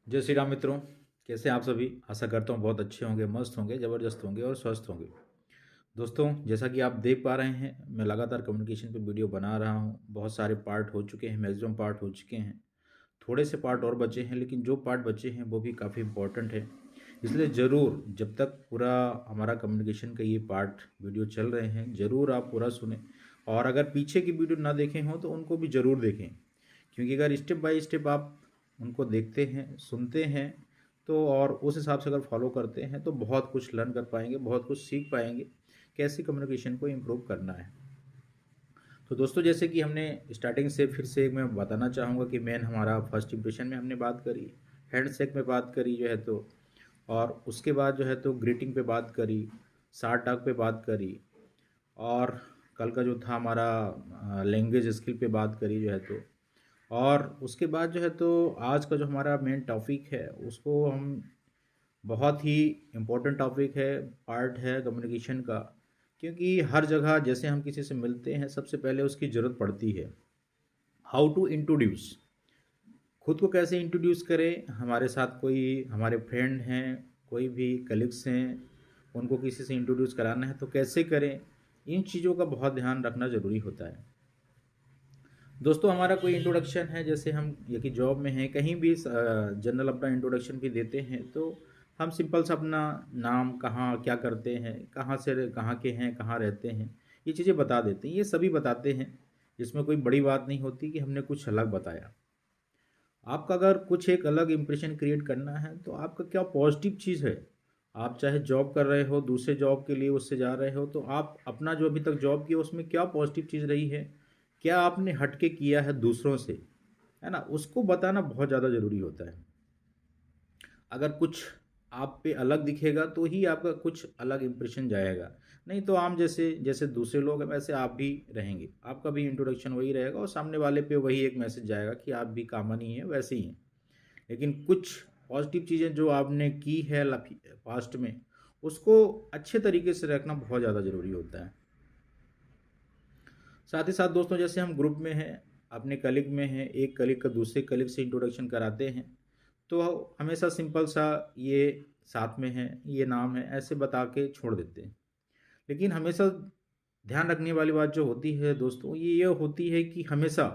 जय श्री राम मित्रों। कैसे हैं आप सभी? आशा करता हूँ बहुत अच्छे होंगे, मस्त होंगे, ज़बरदस्त होंगे और स्वस्थ होंगे। दोस्तों, जैसा कि आप देख पा रहे हैं, मैं लगातार कम्युनिकेशन पे वीडियो बना रहा हूँ। बहुत सारे पार्ट हो चुके हैं, मैक्सिमम पार्ट हो चुके हैं। थोड़े से पार्ट और बचे हैं, लेकिन जो पार्ट बचे हैं वो भी काफ़ी इम्पोर्टेंट है। इसलिए ज़रूर जब तक पूरा हमारा कम्युनिकेशन का ये पार्ट वीडियो चल रहे हैं, ज़रूर आप पूरा सुनें। और अगर पीछे की वीडियो ना देखे हों तो उनको भी ज़रूर देखें, क्योंकि अगर स्टेप बाय स्टेप आप उनको देखते हैं, सुनते हैं, तो और उस हिसाब से अगर फॉलो करते हैं तो बहुत कुछ लर्न कर पाएंगे, बहुत कुछ सीख पाएंगे कैसे कम्युनिकेशन को इम्प्रूव करना है। तो दोस्तों, जैसे कि हमने स्टार्टिंग से फिर से मैं बताना चाहूँगा कि मेन हमारा फर्स्ट इंप्रेशन में हमने बात करी, हैंडशेक में बात करी जो है तो, और उसके बाद जो है तो ग्रीटिंग पे बात करी, शार्ट टॉक पे बात करी, और कल का जो था हमारा लैंग्वेज स्किल पे बात करी जो है तो, और उसके बाद जो है तो आज का जो हमारा मेन टॉपिक है उसको हम, बहुत ही इम्पोर्टेंट टॉपिक है, पार्ट है कम्युनिकेशन का। क्योंकि हर जगह जैसे हम किसी से मिलते हैं सबसे पहले उसकी ज़रूरत पड़ती है हाउ टू इंट्रोड्यूस, खुद को कैसे इंट्रोड्यूस करें। हमारे साथ कोई हमारे फ्रेंड हैं, कोई भी कलीग्स हैं, उनको किसी से इंट्रोड्यूस कराना है तो कैसे करें। इन चीज़ों का बहुत ध्यान रखना ज़रूरी होता है। दोस्तों, हमारा कोई इंट्रोडक्शन है, जैसे हम ये कि जॉब में हैं, कहीं भी जनरल अपना इंट्रोडक्शन भी देते हैं तो हम सिंपल सा अपना नाम, कहाँ क्या करते हैं, कहाँ से कहाँ के हैं, कहाँ रहते हैं, ये चीज़ें बता देते हैं, ये सभी बताते हैं। इसमें कोई बड़ी बात नहीं होती कि हमने कुछ अलग बताया। आपका अगर कुछ एक अलग इम्प्रेशन क्रिएट करना है तो आपका क्या पॉजिटिव चीज़ है। आप चाहे जॉब कर रहे हो, दूसरे जॉब के लिए उससे जा रहे हो, तो आप अपना जो अभी तक जॉब किया उसमें क्या पॉजिटिव चीज़ रही है, क्या आपने हटके किया है दूसरों से, है ना, उसको बताना बहुत ज़्यादा ज़रूरी होता है। अगर कुछ आप पे अलग दिखेगा तो ही आपका कुछ अलग इम्प्रेशन जाएगा, नहीं तो आम जैसे जैसे दूसरे लोग हैं वैसे आप भी रहेंगे, आपका भी इंट्रोडक्शन वही रहेगा और सामने वाले पे वही एक मैसेज जाएगा कि आप भी कॉमन ही हैं, वैसे ही हैं। लेकिन कुछ पॉजिटिव चीज़ें जो आपने की है पास्ट में, उसको अच्छे तरीके से रखना बहुत ज़्यादा ज़रूरी होता है। साथ ही साथ दोस्तों, जैसे हम ग्रुप में हैं, अपने कलीग में हैं, एक कलीग का दूसरे कलीग से इंट्रोडक्शन कराते हैं, तो हमेशा सिंपल सा ये साथ में है, ये नाम है, ऐसे बता के छोड़ देते हैं। लेकिन हमेशा ध्यान रखने वाली बात जो होती है दोस्तों, ये होती है कि हमेशा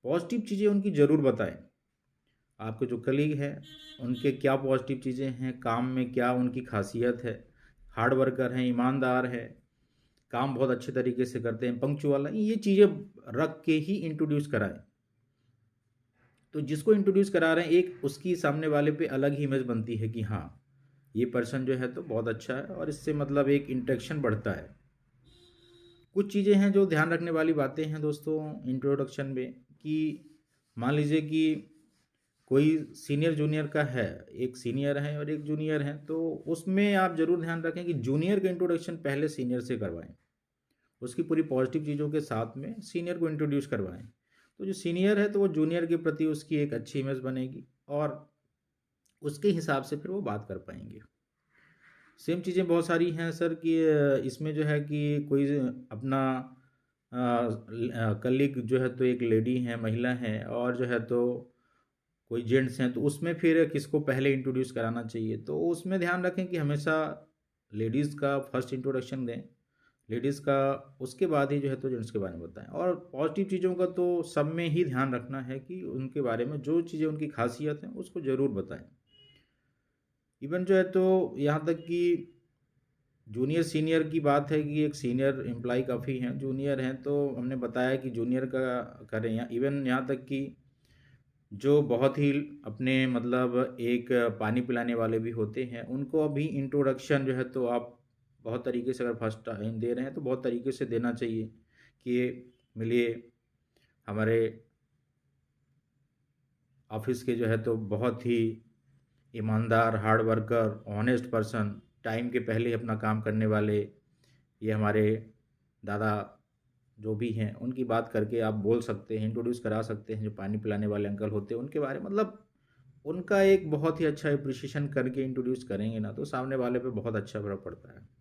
पॉजिटिव चीज़ें उनकी ज़रूर बताएं। आपके जो कलीग हैं उनके क्या पॉजिटिव चीज़ें हैं, काम में क्या उनकी खासियत है, हार्ड वर्कर हैं, ईमानदार है, काम बहुत अच्छे तरीके से करते हैं, पंक्चुअल हैं, ये चीज़ें रख के ही इंट्रोड्यूस कराएं। तो जिसको इंट्रोड्यूस करा रहे हैं, एक उसकी सामने वाले पे अलग ही इमेज बनती है कि हाँ, ये पर्सन जो है तो बहुत अच्छा है, और इससे मतलब एक इंटरेक्शन बढ़ता है। कुछ चीज़ें हैं जो ध्यान रखने वाली बातें हैं दोस्तों इंट्रोडक्शन में, कि मान लीजिए कि कोई सीनियर जूनियर का है, एक सीनियर है और एक जूनियर है, तो उसमें आप ज़रूर ध्यान रखें कि जूनियर का इंट्रोडक्शन पहले सीनियर से करवाएं, उसकी पूरी पॉजिटिव चीज़ों के साथ में सीनियर को इंट्रोड्यूस करवाएं। तो जो सीनियर है तो वो जूनियर के प्रति उसकी एक अच्छी इमेज बनेगी, और उसके हिसाब से फिर वो बात कर पाएंगे। सेम चीज़ें बहुत सारी हैं सर, कि इसमें जो है कि कोई अपना कलीग जो है तो एक लेडी है, महिला है, और जो है तो कोई जेंट्स हैं, तो उसमें फिर किसको पहले इंट्रोड्यूस कराना चाहिए, तो उसमें ध्यान रखें कि हमेशा लेडीज़ का फर्स्ट इंट्रोडक्शन दें, लेडीज़ का, उसके बाद ही जो है तो जेंट्स के बारे में बताएं। और पॉजिटिव चीज़ों का तो सब में ही ध्यान रखना है कि उनके बारे में जो चीज़ें उनकी खासियत हैं उसको ज़रूर बताएं। इवन जो है तो यहाँ तक कि जूनियर सीनियर की बात है कि एक सीनियर एम्प्लॉय काफ़ी हैं, जूनियर हैं, तो हमने बताया कि जूनियर का करें। या इवन यहाँ तक कि जो बहुत ही अपने मतलब एक पानी पिलाने वाले भी होते हैं, उनको अभी इंट्रोडक्शन जो है तो आप बहुत तरीके से, अगर फर्स्ट टाइम दे रहे हैं तो बहुत तरीके से देना चाहिए कि मिलिए, हमारे ऑफिस के जो है तो बहुत ही ईमानदार, hard worker, honest person, time के पहले ही अपना काम करने वाले, ये हमारे दादा जो भी हैं उनकी बात करके आप बोल सकते हैं, इंट्रोड्यूस करा सकते हैं। जो पानी पिलाने वाले अंकल होते हैं उनके बारे में मतलब उनका एक बहुत ही अच्छा अप्रिशिएशन करके इंट्रोड्यूस करेंगे ना, तो सामने वाले पे बहुत अच्छा प्रभाव पड़ता है।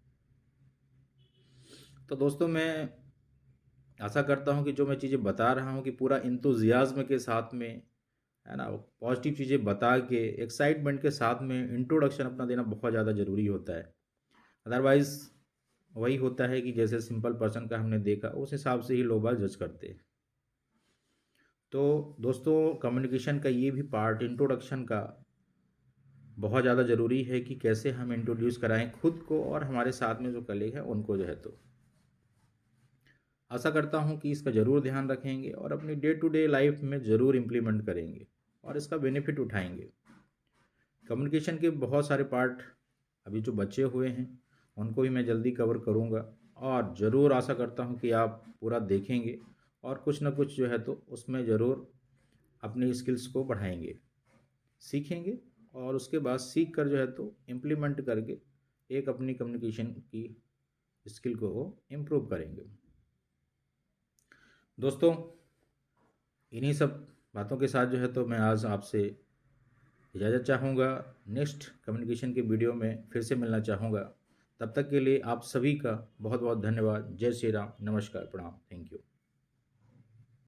तो दोस्तों, मैं आशा करता हूँ कि जो मैं चीज़ें बता रहा हूँ कि पूरा इंतुजियाज्म के साथ में है ना, पॉजिटिव चीज़ें बता के एक्साइटमेंट के साथ में इंट्रोडक्शन अपना देना बहुत ज़्यादा ज़रूरी होता है। अदरवाइज़ वही होता है कि जैसे सिंपल पर्सन का हमने देखा उस हिसाब से ही लोग बाग जज करते हैं। तो दोस्तों कम्युनिकेशन का ये भी पार्ट इंट्रोडक्शन का बहुत ज़्यादा ज़रूरी है कि कैसे हम इंट्रोड्यूस कराएं खुद को और हमारे साथ में जो कलीग हैं उनको जो है। तो आशा करता हूं कि इसका ज़रूर ध्यान रखेंगे और अपनी डे टू डे लाइफ में ज़रूर इम्प्लीमेंट करेंगे और इसका बेनिफिट उठाएंगे। कम्युनिकेशन के बहुत सारे पार्ट अभी जो बचे हुए हैं उनको भी मैं जल्दी कवर करूंगा और ज़रूर आशा करता हूं कि आप पूरा देखेंगे और कुछ ना कुछ जो है तो उसमें ज़रूर अपनी स्किल्स को बढ़ाएंगे, सीखेंगे और उसके बाद सीख कर जो है तो इम्प्लीमेंट करके एक अपनी कम्युनिकेशन की स्किल को वो इम्प्रूव करेंगे। दोस्तों इन्हीं सब बातों के साथ जो है तो मैं आज आपसे इजाज़त चाहूँगा। नेक्स्ट कम्युनिकेशन के वीडियो में फिर से मिलना चाहूँगा। तब तक के लिए आप सभी का बहुत बहुत धन्यवाद। जय श्री राम, नमस्कार, प्रणाम, थैंक यू।